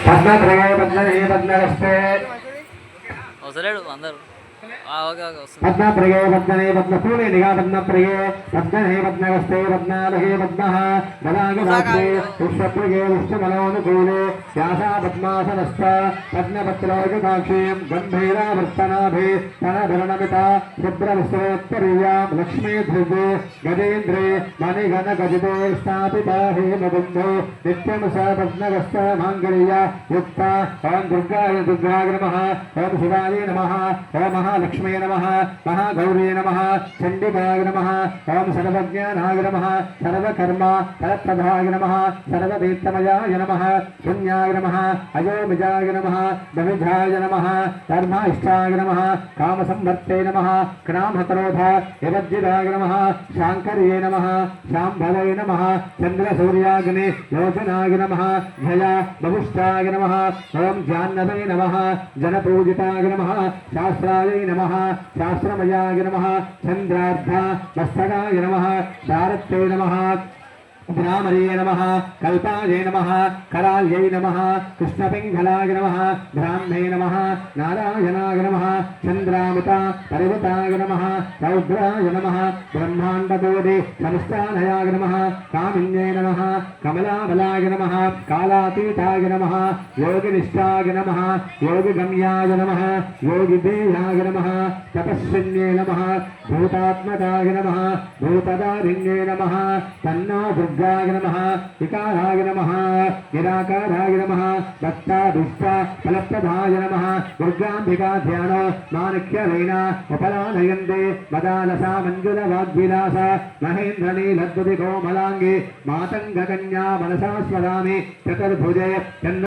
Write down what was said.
పద్మప్రగే పద్మనే పద్మహస్తే వసలేడు అందరూ పద్మప్రగే పద్మనే పద్మపూలే నిఘా పద్మప్రగే పద్మనే పద్మహస్తే పద్మాలహే పద్మః గదాగదాబ్దే పుష్పప్రగే పుష్పమలోనుకూలే వ్యాసా పద్మాసనస్థ పద్మపత్రోజకాక్షీం గంభీరావర్తనాభే తనభరణమిత శుభ్రవిశ్రోత్తరీయాం లక్ష్మీ ధ్రువే గజేంద్రే మణిగణగజితే స్థాపితా హేమబుద్ధో నిత్యం స పద్మగస్త మాంగళ్య యుక్త ఓం దుర్గాయ దుర్గాయ నమః ఓం శివాయ నమః ఓం మహాలక్ష్మీ నమః మహాగౌరీ నమః చండికాయ నమః ఓం సర్వజ్ఞానాయ నమః సర్వకర్మ ఫలప్రదాయ నమః సర్వవేత్తమయాయ నమః శూన్యాయ నమః అయోమిజాయ నమః బహుజాయ నమః ధర్మాయిష్టాయ నమః కామసంవర్తే నమః క్రామక్రోధ వివర్జితాయ నమః శాంకర్యే నమః శాంభవే నమః చంద్రసూర్యాగ్ని యోజనాయ నమః జయ బహుష్టాయ నమః ఓం జాహ్నవే నమః జనపూజితాయ నమః శాస్త్రాయ నమః శాస్త్రమయాయ నమః చంద్రార్ధ మస్తకాయ నమః భారతే నమః భ్రామరే నమః కల్పాయ నమః కరాల్యై నమః కృష్ణపింగళాయ నమః బ్రాహ్మే నమః నారాయణాయ నమః చంద్రామృత పరివృతాయ నమః రౌద్రాయ నమః బ్రహ్మాండకోటి సంస్థానయాయ నమః కామిన్యై నమః కమలాబలాయ నమః కాలాతీతాయ నమః యోగినిష్టాయ నమః యోగిగమ్యాయ నమః యోగిదేయాయ నమః తపస్విన్యై నమః భూతాత్మకాయ నమః భూతదారిణ్యై నమః తన్నో దుర్గాయ నమః వికారాయ నమః నిరాకారాయ నమః దత్తాదుష్ట ఫలప్రదాయ నమః దుర్గాంబికా ధ్యానో మాణిక్యలైన ఉపలానయందే మదాలసా మంజుల వాగ్విలాస మహేంద్రనీలద్భుతి కోమలాంగి మాతంగకన్యా మనసా స్మరామి చతుర్భుజే